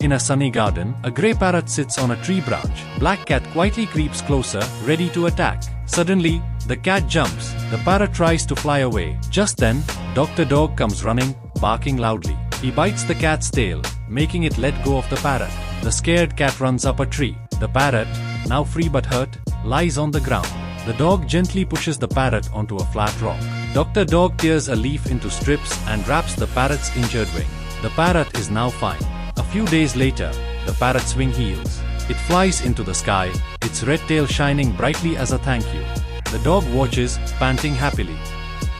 In a sunny garden, a grey parrot sits on a tree branch. Black cat quietly creeps closer, ready to attack. Suddenly, the cat jumps. The parrot tries to fly away. Just then, Dr. Dog comes running, barking loudly. He bites the cat's tail, making it let go of the parrot. The scared cat runs up a tree. The parrot, now free but hurt, lies on the ground. The dog gently pushes the parrot onto a flat rock. Dr. Dog tears a leaf into strips and wraps the parrot's injured wing. The parrot is now fine. A few days later, the parrot's wing heals. It flies into the sky, its red tail shining brightly as a thank you. The dog watches, panting happily.